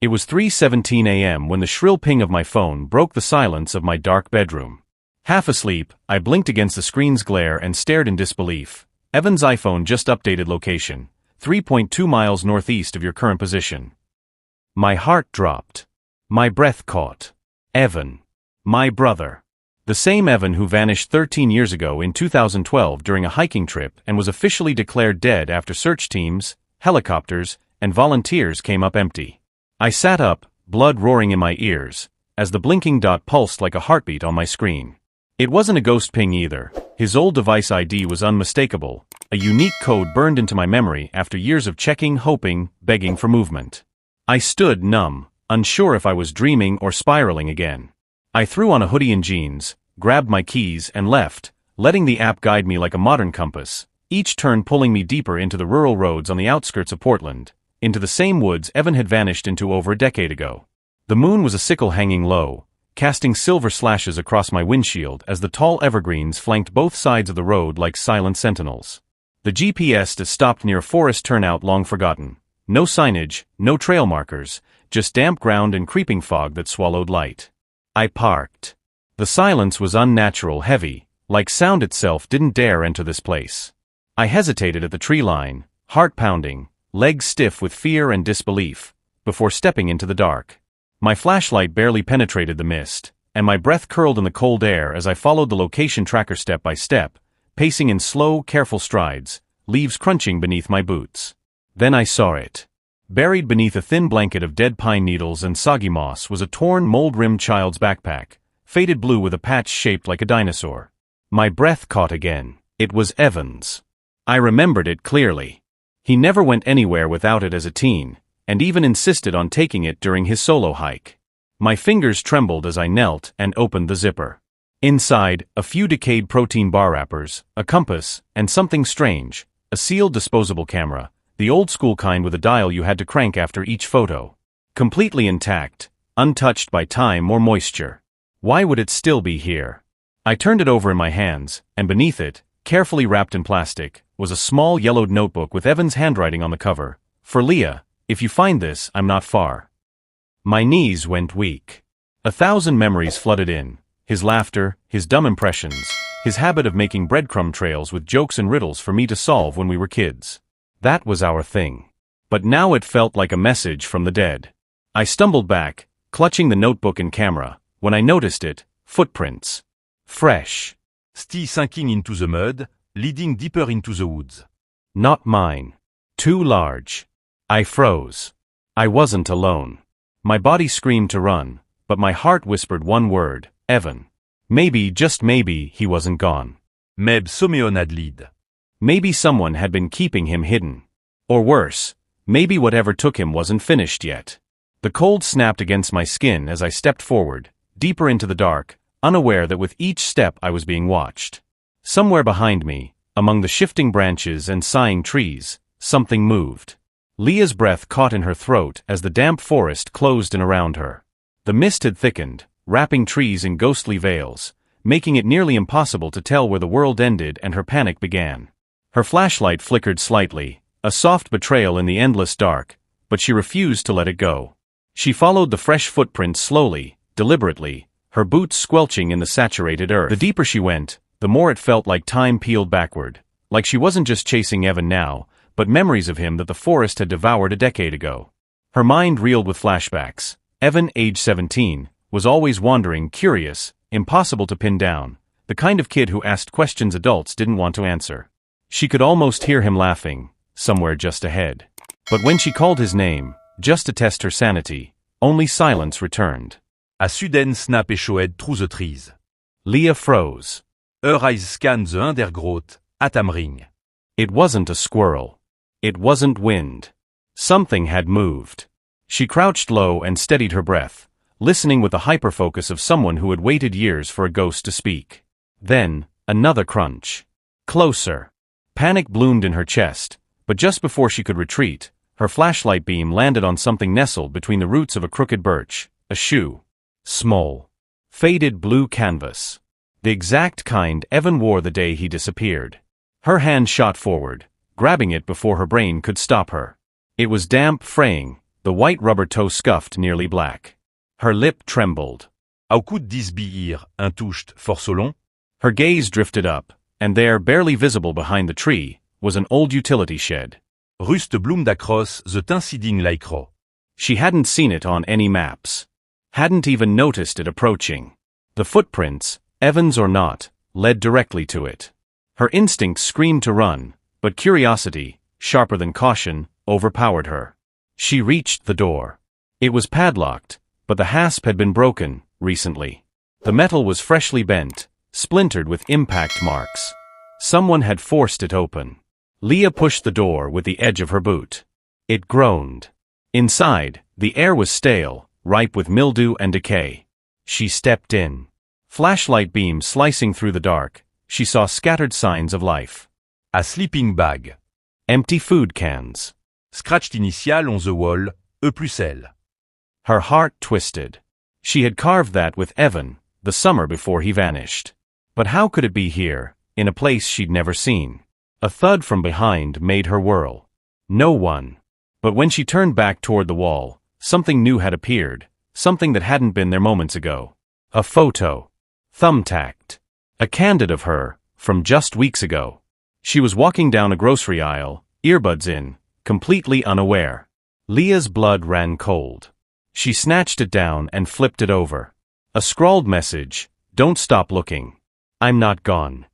It was 3:17 a.m. when the shrill ping of my phone broke the silence of my dark bedroom. Half asleep, I blinked against the screen's glare and stared in disbelief. Evan's iPhone just updated location, 3.2 miles northeast of your current position. My heart dropped. My breath caught. Evan. My brother. The same Evan who vanished 13 years ago in 2012 during a hiking trip and was officially declared dead after search teams, helicopters, and volunteers came up empty. I sat up, blood roaring in my ears, as the blinking dot pulsed like a heartbeat on my screen. It wasn't a ghost ping either. His old device ID was unmistakable, a unique code burned into my memory after years of checking, hoping, begging for movement. I stood numb, unsure if I was dreaming or spiraling again. I threw on a hoodie and jeans, grabbed my keys and left, letting the app guide me like a modern compass, each turn pulling me deeper into the rural roads on the outskirts of Portland, into the same woods Evan had vanished into over a decade ago. The moon was a sickle hanging low, casting silver slashes across my windshield as the tall evergreens flanked both sides of the road like silent sentinels. The GPS stopped near a forest turnout long forgotten. No signage, no trail markers, just damp ground and creeping fog that swallowed light. I parked. The silence was unnatural, heavy, like sound itself didn't dare enter this place. I hesitated at the tree line, heart pounding, legs stiff with fear and disbelief, before stepping into the dark. My flashlight barely penetrated the mist, and my breath curled in the cold air as I followed the location tracker step by step, pacing in slow, careful strides, leaves crunching beneath my boots. Then I saw it. Buried beneath a thin blanket of dead pine needles and soggy moss was a torn, mold-rimmed child's backpack, faded blue with a patch shaped like a dinosaur. My breath caught again. It was Evan's. I remembered it clearly. He never went anywhere without it as a teen, and even insisted on taking it during his solo hike. My fingers trembled as I knelt and opened the zipper. Inside, a few decayed protein bar wrappers, a compass, and something strange, a sealed disposable camera, the old-school kind with a dial you had to crank after each photo. Completely intact, untouched by time or moisture. Why would it still be here? I turned it over in my hands, and beneath it, carefully wrapped in plastic, was a small yellowed notebook with Evan's handwriting on the cover. For Leah, if you find this, I'm not far. My knees went weak. 1,000 memories flooded in. His laughter, his dumb impressions, his habit of making breadcrumb trails with jokes and riddles for me to solve when we were kids. That was our thing. But now it felt like a message from the dead. I stumbled back, clutching the notebook and camera, when I noticed it, footprints. Fresh. Still sinking into the mud, leading deeper into the woods. Not mine. Too large. I froze. I wasn't alone. My body screamed to run, but my heart whispered one word, Evan. Maybe, just maybe, he wasn't gone. Meb someone had lead. Maybe someone had been keeping him hidden. Or worse, maybe whatever took him wasn't finished yet. The cold snapped against my skin as I stepped forward, deeper into the dark, unaware that with each step I was being watched. Somewhere behind me, among the shifting branches and sighing trees, something moved. Leah's breath caught in her throat as the damp forest closed in around her. The mist had thickened, wrapping trees in ghostly veils, making it nearly impossible to tell where the world ended and her panic began. Her flashlight flickered slightly, a soft betrayal in the endless dark, but she refused to let it go. She followed the fresh footprints slowly, deliberately, her boots squelching in the saturated earth. The deeper she went, the more it felt like time peeled backward, like she wasn't just chasing Evan now, but memories of him that the forest had devoured a decade ago. Her mind reeled with flashbacks. Evan, age 17, was always wandering, curious, impossible to pin down, the kind of kid who asked questions adults didn't want to answer. She could almost hear him laughing, somewhere just ahead. But when she called his name, just to test her sanity, only silence returned. A sudden snap echoed through the trees. Leah froze. Her eyes scanned the undergrowth, at-amring. It wasn't a squirrel. It wasn't wind. Something had moved. She crouched low and steadied her breath, listening with the hyperfocus of someone who had waited years for a ghost to speak. Then, another crunch. Closer. Panic bloomed in her chest, but just before she could retreat, her flashlight beam landed on something nestled between the roots of a crooked birch, a shoe. Small. Faded blue canvas. The exact kind Evan wore the day he disappeared. Her hand shot forward, grabbing it before her brain could stop her. It was damp, fraying, the white rubber toe scuffed nearly black. Her lip trembled. How could this be here, untouched, for so long? Her gaze drifted up, and there, barely visible behind the tree, was an old utility shed. Rust bloomed across the thin like raw. She hadn't seen it on any maps. Hadn't even noticed it approaching. The footprints, Evans or not, led directly to it. Her instincts screamed to run, but curiosity, sharper than caution, overpowered her. She reached the door. It was padlocked, but the hasp had been broken recently. The metal was freshly bent, splintered with impact marks. Someone had forced it open. Leah pushed the door with the edge of her boot. It groaned. Inside, the air was stale, ripe with mildew and decay. She stepped in. Flashlight beams slicing through the dark, she saw scattered signs of life. A sleeping bag. Empty food cans. Scratched initial on the wall, E+L. Her heart twisted. She had carved that with Evan, the summer before he vanished. But how could it be here, in a place she'd never seen? A thud from behind made her whirl. No one. But when she turned back toward the wall, something new had appeared, something that hadn't been there moments ago. A photo. Thumbtacked. A candid of her, from just weeks ago. She was walking down a grocery aisle, earbuds in, completely unaware. Leah's blood ran cold. She snatched it down and flipped it over. A scrawled message, "Don't stop looking. I'm not gone."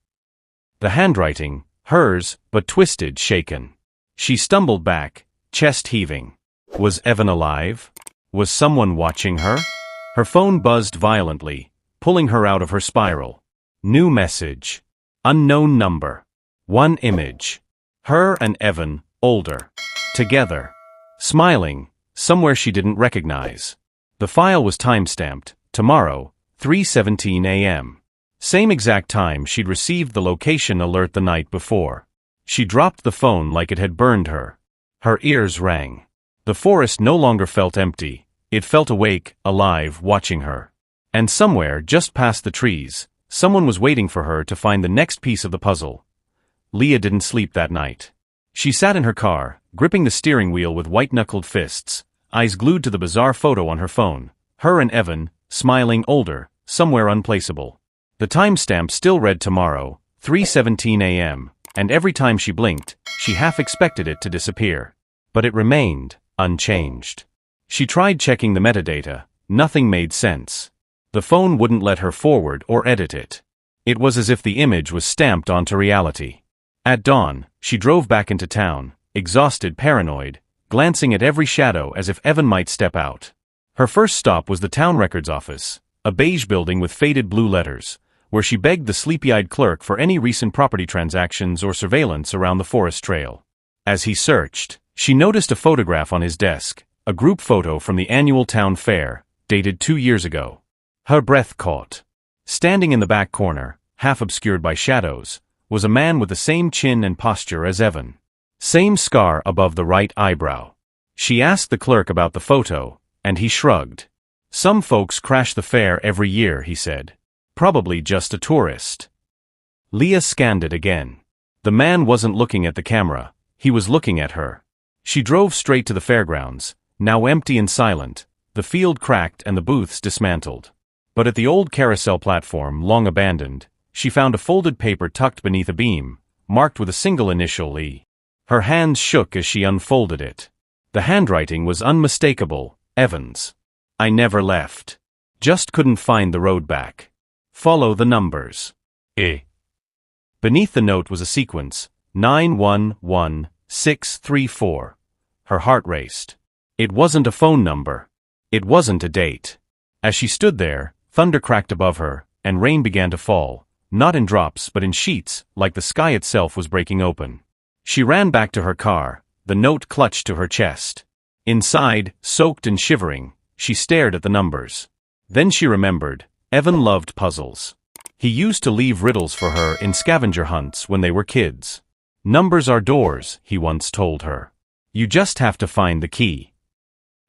The handwriting, hers, but twisted, shaken. She stumbled back, chest heaving. Was Evan alive? Was someone watching her? Her phone buzzed violently, pulling her out of her spiral. New message. Unknown number. One image. Her and Evan, older. Together. Smiling, somewhere she didn't recognize. The file was time-stamped, tomorrow, 3:17 a.m. Same exact time she'd received the location alert the night before. She dropped the phone like it had burned her. Her ears rang. The forest no longer felt empty. It felt awake, alive, watching her. And somewhere, just past the trees, someone was waiting for her to find the next piece of the puzzle. Leah didn't sleep that night. She sat in her car, gripping the steering wheel with white-knuckled fists, eyes glued to the bizarre photo on her phone. Her and Evan, smiling, older, somewhere unplaceable. The timestamp still read tomorrow, 3:17 a.m., and every time she blinked, she half expected it to disappear. But it remained, unchanged. She tried checking the metadata, nothing made sense. The phone wouldn't let her forward or edit it. It was as if the image was stamped onto reality. At dawn, she drove back into town, exhausted, paranoid, glancing at every shadow as if Evan might step out. Her first stop was the town records office, a beige building with faded blue letters, where she begged the sleepy-eyed clerk for any recent property transactions or surveillance around the forest trail. As he searched, she noticed a photograph on his desk, a group photo from the annual town fair, dated 2 years ago. Her breath caught. Standing in the back corner, half obscured by shadows, was a man with the same chin and posture as Evan. Same scar above the right eyebrow. She asked the clerk about the photo, and he shrugged. Some folks crash the fair every year, he said. Probably just a tourist. Leah scanned it again. The man wasn't looking at the camera, he was looking at her. She drove straight to the fairgrounds, now empty and silent, the field cracked and the booths dismantled. But at the old carousel platform, long abandoned, she found a folded paper tucked beneath a beam, marked with a single initial E. Her hands shook as she unfolded it. The handwriting was unmistakable, Evans. I never left. Just couldn't find the road back. Follow the numbers. Beneath the note was a sequence, 911634. Her heart raced. It wasn't a phone number. It wasn't a date. As she stood there, thunder cracked above her, and rain began to fall, not in drops but in sheets, like the sky itself was breaking open. She ran back to her car, the note clutched to her chest. Inside, soaked and shivering, she stared at the numbers. Then she remembered, Evan loved puzzles. He used to leave riddles for her in scavenger hunts when they were kids. Numbers are doors, he once told her. You just have to find the key.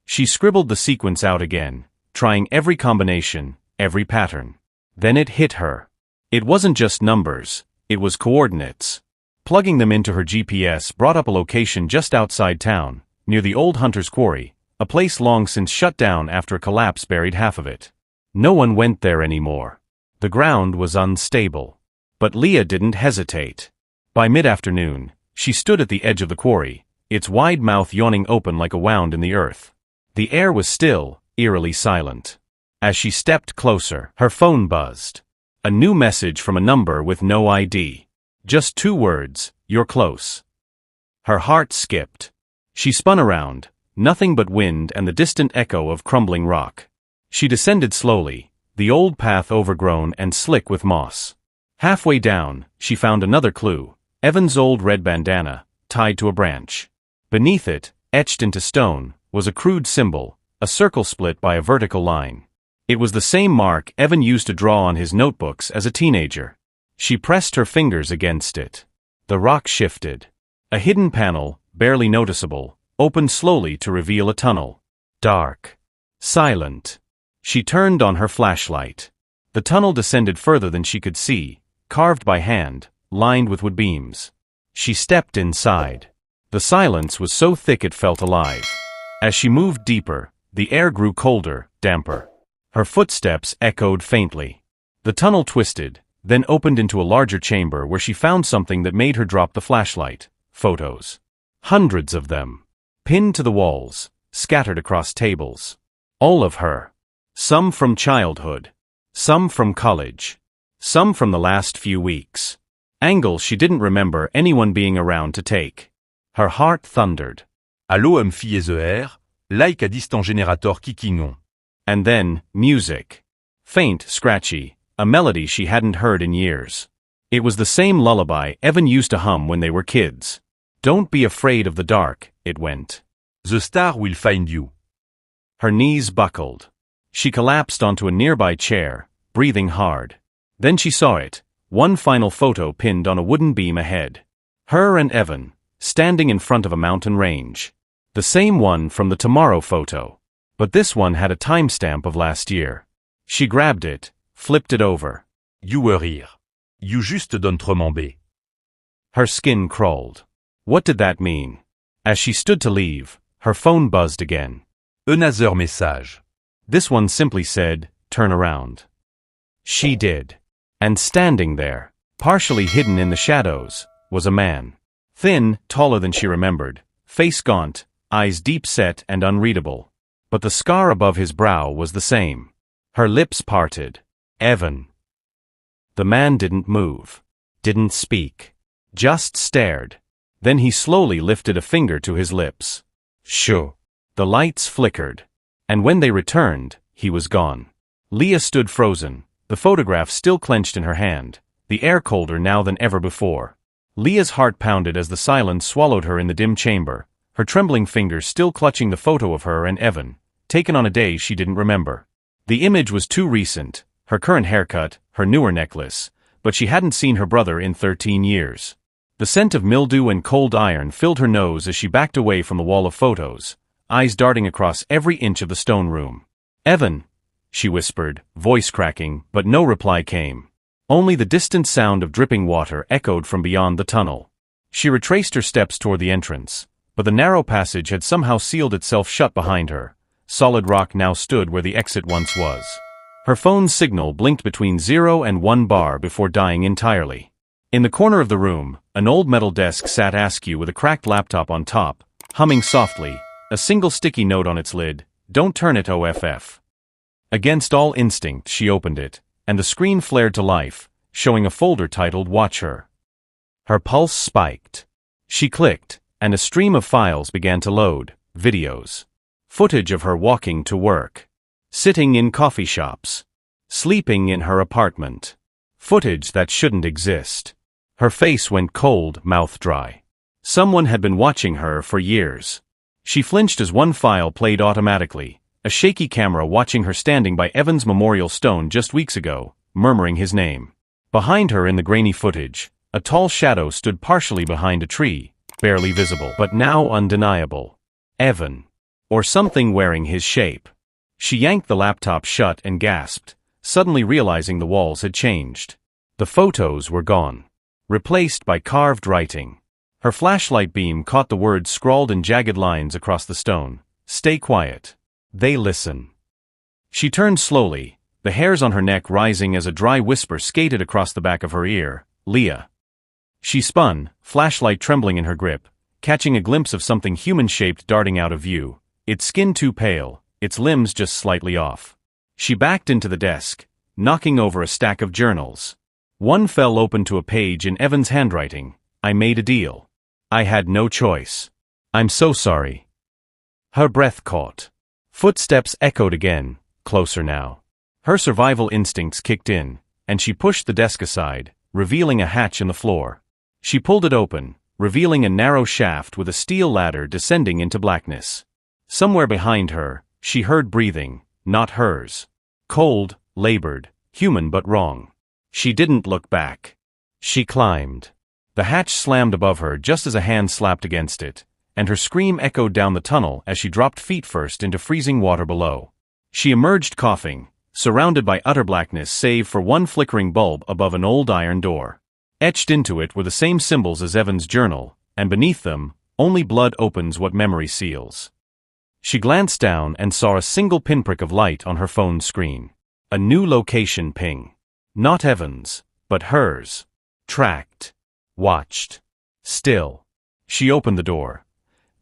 She scribbled the sequence out again, trying every combination, every pattern. Then it hit her. It wasn't just numbers, it was coordinates. Plugging them into her GPS brought up a location just outside town, near the old hunter's quarry, a place long since shut down after a collapse buried half of it. No one went there anymore. The ground was unstable. But Leah didn't hesitate. By mid-afternoon, she stood at the edge of the quarry, its wide mouth yawning open like a wound in the earth. The air was still, eerily silent. As she stepped closer, her phone buzzed. A new message from a number with no ID. Just 2 words, "You're close." Her heart skipped. She spun around, nothing but wind and the distant echo of crumbling rock. She descended slowly, the old path overgrown and slick with moss. Halfway down, she found another clue, Evan's old red bandana, tied to a branch. Beneath it, etched into stone, was a crude symbol, a circle split by a vertical line. It was the same mark Evan used to draw on his notebooks as a teenager. She pressed her fingers against it. The rock shifted. A hidden panel, barely noticeable, opened slowly to reveal a tunnel. Dark. Silent. She turned on her flashlight. The tunnel descended further than she could see, carved by hand, lined with wood beams. She stepped inside. The silence was so thick it felt alive. As she moved deeper, the air grew colder, damper. Her footsteps echoed faintly. The tunnel twisted, then opened into a larger chamber where she found something that made her drop the flashlight. Photos. Hundreds of them. Pinned to the walls, scattered across tables. All of her. Some from childhood. Some from college. Some from the last few weeks. Angles she didn't remember anyone being around to take. Her heart thundered. Allô Humphy et the Air, like a distant générateur qui quignon. And then, music. Faint, scratchy, a melody she hadn't heard in years. It was the same lullaby Evan used to hum when they were kids. Don't be afraid of the dark, it went. The star will find you. Her knees buckled. She collapsed onto a nearby chair, breathing hard. Then she saw it, one final photo pinned on a wooden beam ahead. Her and Evan, standing in front of a mountain range. The same one from the tomorrow photo. But this one had a timestamp of last year. She grabbed it, flipped it over. You were here. You juste d'entremembé. Her skin crawled. What did that mean? As she stood to leave, her phone buzzed again. Another message. This one simply said, "Turn around." She did. And standing there, partially hidden in the shadows, was a man. Thin, taller than she remembered, face gaunt, eyes deep-set and unreadable. But the scar above his brow was the same. Her lips parted. Evan. The man didn't move. Didn't speak. Just stared. Then he slowly lifted a finger to his lips. Shoo. The lights flickered. And when they returned, he was gone. Leah stood frozen, the photograph still clenched in her hand, the air colder now than ever before. Leah's heart pounded as the silence swallowed her in the dim chamber, her trembling fingers still clutching the photo of her and Evan, taken on a day she didn't remember. The image was too recent, her current haircut, her newer necklace, but she hadn't seen her brother in 13 years. The scent of mildew and cold iron filled her nose as she backed away from the wall of photos, eyes darting across every inch of the stone room. "Evan," she whispered, voice cracking, but no reply came. Only the distant sound of dripping water echoed from beyond the tunnel. She retraced her steps toward the entrance, but the narrow passage had somehow sealed itself shut behind her. Solid rock now stood where the exit once was. Her phone's signal blinked between 0 and 1 bar before dying entirely. In the corner of the room, an old metal desk sat askew with a cracked laptop on top, humming softly, a single sticky note on its lid, "Don't turn it OFF." Against all instinct, she opened it, and the screen flared to life, showing a folder titled "Watch Her." Her pulse spiked. She clicked, and a stream of files began to load, videos. Footage of her walking to work. Sitting in coffee shops. Sleeping in her apartment. Footage that shouldn't exist. Her face went cold, mouth dry. Someone had been watching her for years. She flinched as one file played automatically, a shaky camera watching her standing by Evan's memorial stone just weeks ago, murmuring his name. Behind her in the grainy footage, a tall shadow stood partially behind a tree, barely visible, but now undeniable. Evan. Or something wearing his shape. She yanked the laptop shut and gasped, suddenly realizing the walls had changed. The photos were gone. Replaced by carved writing. Her flashlight beam caught the words scrawled in jagged lines across the stone. Stay quiet. They listen. She turned slowly, the hairs on her neck rising as a dry whisper skated across the back of her ear. Leah. She spun, flashlight trembling in her grip, catching a glimpse of something human-shaped darting out of view, its skin too pale, its limbs just slightly off. She backed into the desk, knocking over a stack of journals. One fell open to a page in Evan's handwriting. I made a deal. I had no choice. I'm so sorry. Her breath caught. Footsteps echoed again, closer now. Her survival instincts kicked in, and she pushed the desk aside, revealing a hatch in the floor. She pulled it open, revealing a narrow shaft with a steel ladder descending into blackness. Somewhere behind her, she heard breathing, not hers. Cold, labored, human but wrong. She didn't look back. She climbed. The hatch slammed above her just as a hand slapped against it, and her scream echoed down the tunnel as she dropped feet first into freezing water below. She emerged coughing, surrounded by utter blackness save for one flickering bulb above an old iron door. Etched into it were the same symbols as Evan's journal, and beneath them, only blood opens what memory seals. She glanced down and saw a single pinprick of light on her phone's screen. A new location ping. Not Evan's, but hers. Tracked. Watched. Still. She opened the door.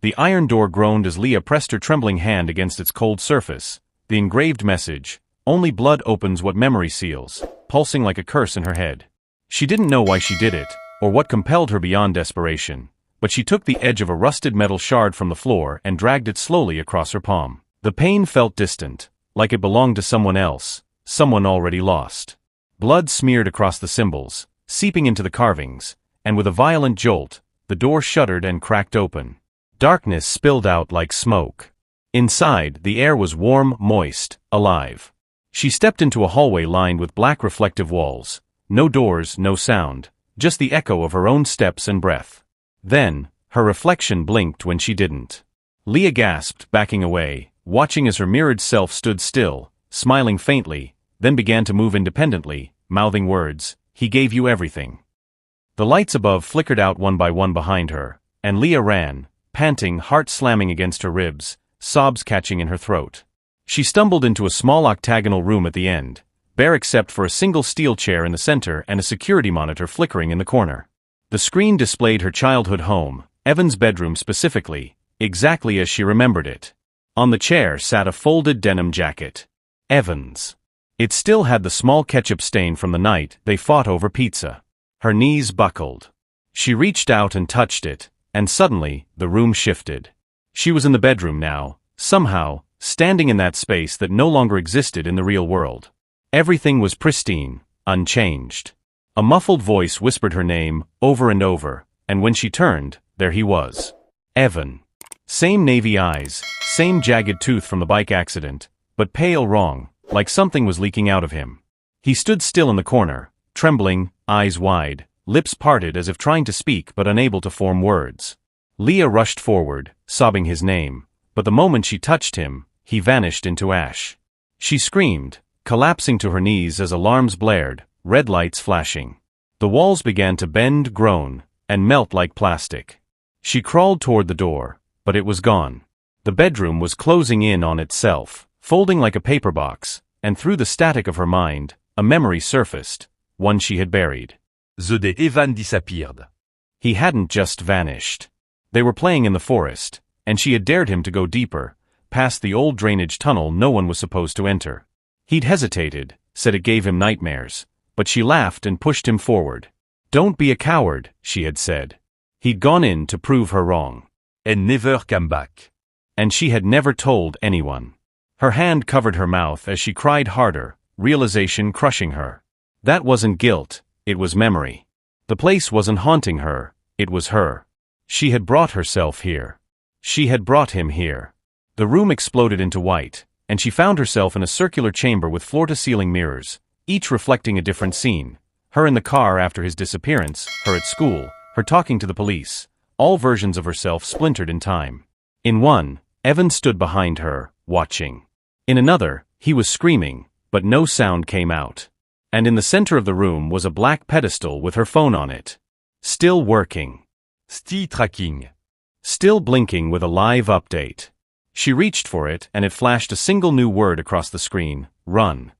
The iron door groaned as Leah pressed her trembling hand against its cold surface, the engraved message, only blood opens what memory seals, pulsing like a curse in her head. She didn't know why she did it, or what compelled her beyond desperation, but she took the edge of a rusted metal shard from the floor and dragged it slowly across her palm. The pain felt distant, like it belonged to someone else, someone already lost. Blood smeared across the symbols, seeping into the carvings, and with a violent jolt, the door shuddered and cracked open. Darkness spilled out like smoke. Inside, the air was warm, moist, alive. She stepped into a hallway lined with black reflective walls. No doors, no sound, just the echo of her own steps and breath. Then, her reflection blinked when she didn't. Leah gasped, backing away, watching as her mirrored self stood still, smiling faintly, then began to move independently, mouthing words, "He gave you everything." The lights above flickered out one by one behind her, and Leah ran, panting, heart slamming against her ribs, sobs catching in her throat. She stumbled into a small octagonal room at the end, bare except for a single steel chair in the center and a security monitor flickering in the corner. The screen displayed her childhood home, Evan's bedroom specifically, exactly as she remembered it. On the chair sat a folded denim jacket. Evan's. It still had the small ketchup stain from the night they fought over pizza. Her knees buckled. She reached out and touched it, and suddenly, the room shifted. She was in the bedroom now, somehow, standing in that space that no longer existed in the real world. Everything was pristine, unchanged. A muffled voice whispered her name, over and over, and when she turned, there he was. Evan. Same navy eyes, same jagged tooth from the bike accident, but pale wrong, like something was leaking out of him. He stood still in the corner, trembling, eyes wide, lips parted as if trying to speak but unable to form words. Leah rushed forward, sobbing his name, but the moment she touched him, he vanished into ash. She screamed, collapsing to her knees as alarms blared, red lights flashing. The walls began to bend, groan, and melt like plastic. She crawled toward the door, but it was gone. The bedroom was closing in on itself, folding like a paper box, and through the static of her mind, a memory surfaced, one she had buried. The day Evan disappeared. He hadn't just vanished. They were playing in the forest, and she had dared him to go deeper, past the old drainage tunnel no one was supposed to enter. He'd hesitated, said it gave him nightmares, but she laughed and pushed him forward. "Don't be a coward," she had said. He'd gone in to prove her wrong. And never came back. And she had never told anyone. Her hand covered her mouth as she cried harder, realization crushing her. That wasn't guilt, it was memory. The place wasn't haunting her, it was her. She had brought herself here. She had brought him here. The room exploded into white, and she found herself in a circular chamber with floor-to-ceiling mirrors, each reflecting a different scene. Her in the car after his disappearance, her at school, her talking to the police, all versions of herself splintered in time. In one, Evan stood behind her, watching. In another, he was screaming, but no sound came out. And in the center of the room was a black pedestal with her phone on it. Still working. Still tracking. Still blinking with a live update. She reached for it and it flashed a single new word across the screen: run.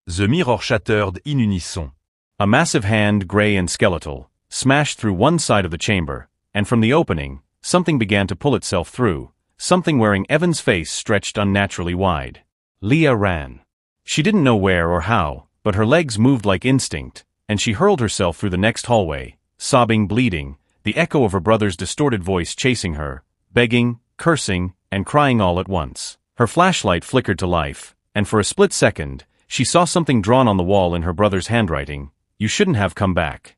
The mirror shattered in unison. A massive hand, gray and skeletal, smashed through one side of the chamber, and from the opening, something began to pull itself through, something wearing Evan's face stretched unnaturally wide. Leah ran. She didn't know where or how, but her legs moved like instinct, and she hurled herself through the next hallway, sobbing, bleeding, the echo of her brother's distorted voice chasing her, begging, cursing, and crying all at once. Her flashlight flickered to life, and for a split second, she saw something drawn on the wall in her brother's handwriting: "You shouldn't have come back."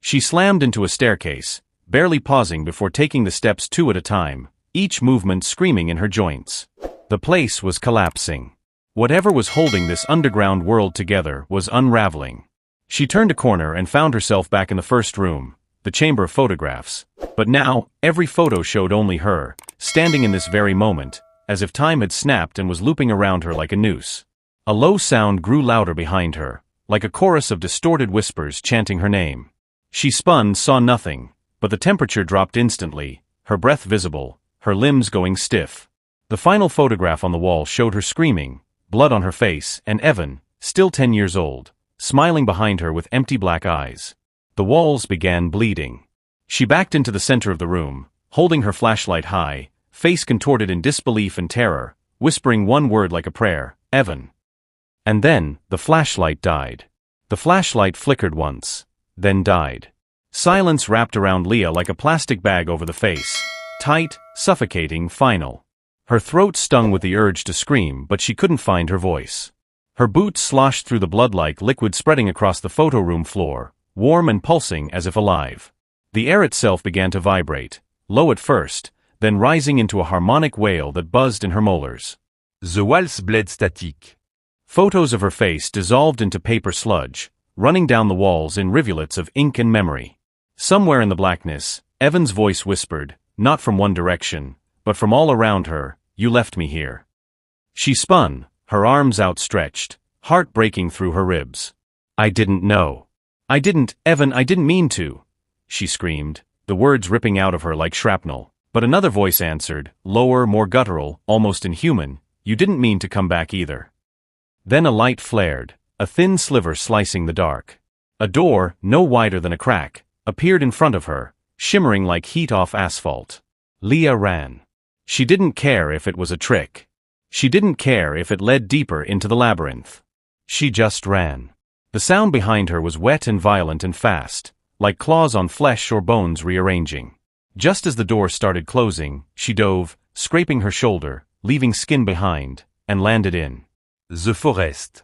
She slammed into a staircase, barely pausing before taking the steps two at a time, each movement screaming in her joints. The place was collapsing. Whatever was holding this underground world together was unraveling. She turned a corner and found herself back in the first room, the chamber of photographs. But now, every photo showed only her, standing in this very moment, as if time had snapped and was looping around her like a noose. A low sound grew louder behind her, like a chorus of distorted whispers chanting her name. She spun, saw nothing, but the temperature dropped instantly, her breath visible, her limbs going stiff. The final photograph on the wall showed her screaming, blood on her face, and Evan, still 10 years old, smiling behind her with empty black eyes. The walls began bleeding. She backed into the center of the room, holding her flashlight high, face contorted in disbelief and terror, whispering one word like a prayer: Evan. And then, the flashlight died. The flashlight flickered once, then died. Silence wrapped around Leah like a plastic bag over the face. Tight, suffocating, final. Her throat stung with the urge to scream, but she couldn't find her voice. Her boots sloshed through the blood-like liquid spreading across the photo room floor, warm and pulsing as if alive. The air itself began to vibrate, low at first, then rising into a harmonic wail that buzzed in her molars. The walls bled static. Photos of her face dissolved into paper sludge, running down the walls in rivulets of ink and memory. Somewhere in the blackness, Evan's voice whispered, not from one direction, but from all around her, "You left me here." She spun, her arms outstretched, heart breaking through her ribs. "I didn't know. Evan, I didn't mean to," she screamed, the words ripping out of her like shrapnel. But another voice answered, lower, more guttural, almost inhuman, "You didn't mean to come back either." Then a light flared, a thin sliver slicing the dark. A door, no wider than a crack, appeared in front of her, shimmering like heat off asphalt. Leah ran. She didn't care if it was a trick. She didn't care if it led deeper into the labyrinth. She just ran. The sound behind her was wet and violent and fast, like claws on flesh or bones rearranging. Just as the door started closing, she dove, scraping her shoulder, leaving skin behind, and landed in The forest.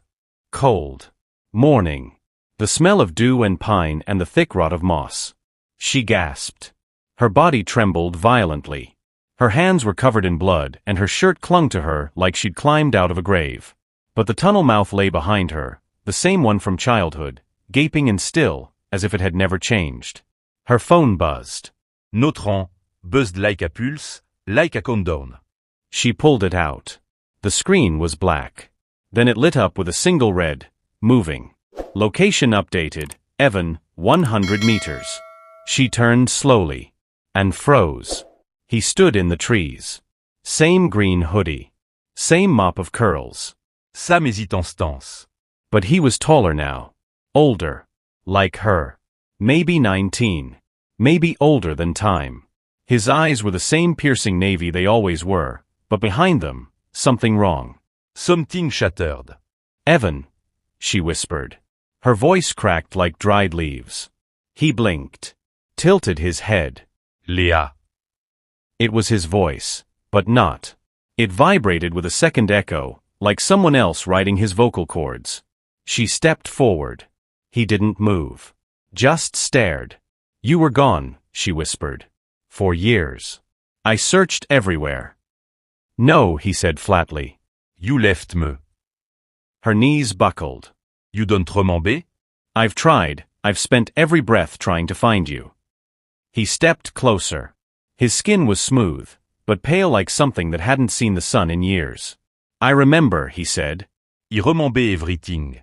cold morning. The smell of dew and pine and the thick rot of moss. She gasped. Her body trembled violently. Her hands were covered in blood and her shirt clung to her like she'd climbed out of a grave. But the tunnel mouth lay behind her, the same one from childhood, gaping and still, as if it had never changed. Her phone buzzed. Notre buzzed like a pulse, like a countdown. She pulled it out. The screen was black. Then it lit up with a single red, moving. Location updated, Evan, 100 meters. She turned slowly. And froze. He stood in the trees. Same green hoodie. Same mop of curls. Sa hésitance. But he was taller now. Older. Like her. Maybe 19. Maybe older than time. His eyes were the same piercing navy they always were, but behind them, something wrong. Something shattered. Evan, she whispered. Her voice cracked like dried leaves. He blinked. Tilted his head. Leah. It was his voice, but not. It vibrated with a second echo, like someone else writing his vocal cords. She stepped forward. He didn't move. Just stared. "You were gone," she whispered. "For years. I searched everywhere." "No," he said flatly. You left me. Her knees buckled. You don't remember? "I've tried. I've spent every breath trying to find you." He stepped closer. His skin was smooth, but pale like something that hadn't seen the sun in years. "I remember," he said. I remember everything.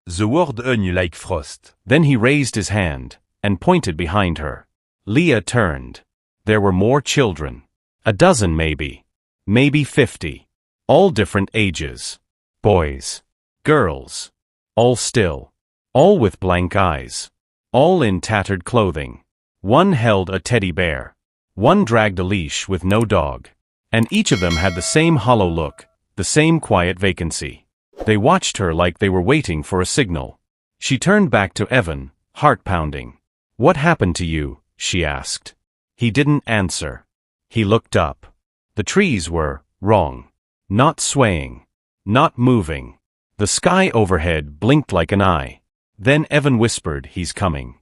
The word hung like frost. Then he raised his hand and pointed behind her. Leah turned. There were more children. A dozen maybe. maybe 50. All different ages. Boys. Girls. All still. All with blank eyes. All in tattered clothing. One held a teddy bear. One dragged a leash with no dog. And each of them had the same hollow look, the same quiet vacancy. They watched her like they were waiting for a signal. She turned back to Evan, heart pounding. "What happened to you?" she asked. He didn't answer. He looked up. The trees were wrong. Not swaying. Not moving. The sky overhead blinked like an eye. Then Evan whispered, "He's coming."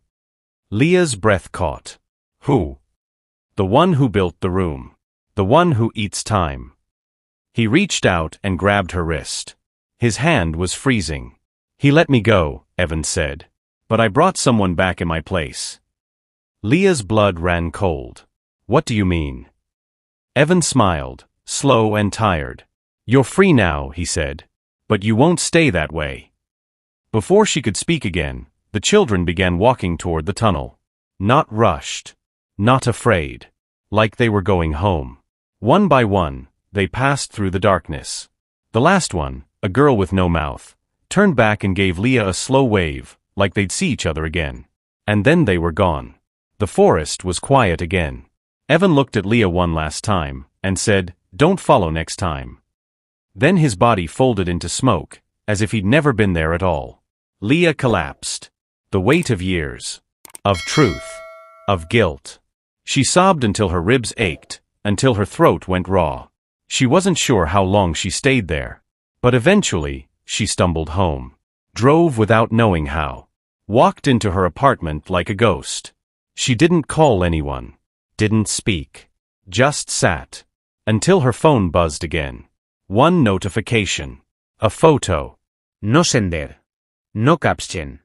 Leah's breath caught. Who? The one who built the room. The one who eats time. He reached out and grabbed her wrist. His hand was freezing. "He let me go," Evan said. "But I brought someone back in my place." Leah's blood ran cold. "What do you mean?" Evan smiled, slow and tired. "You're free now," he said. "But you won't stay that way." Before she could speak again, the children began walking toward the tunnel. Not rushed. Not afraid. Like they were going home. One by one, they passed through the darkness. The last one, a girl with no mouth, turned back and gave Leah a slow wave, like they'd see each other again. And then they were gone. The forest was quiet again. Evan looked at Leah one last time, and said, "Don't follow next time." Then his body folded into smoke, as if he'd never been there at all. Leah collapsed. The weight of years. Of truth. Of guilt. She sobbed until her ribs ached, until her throat went raw. She wasn't sure how long she stayed there. But eventually, she stumbled home. Drove without knowing how. Walked into her apartment like a ghost. She didn't call anyone. Didn't speak. Just sat. Until her phone buzzed again. One notification. A photo. No sender. No caption.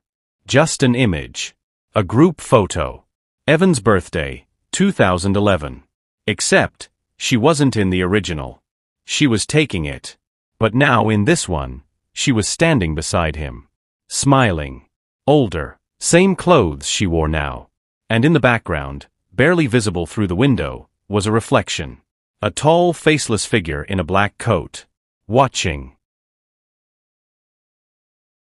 Just an image. A group photo. Evan's birthday, 2011. Except, she wasn't in the original. She was taking it. But now in this one, she was standing beside him. Smiling. Older. Same clothes she wore now. And in the background, barely visible through the window, was a reflection. A tall, faceless figure in a black coat. Watching.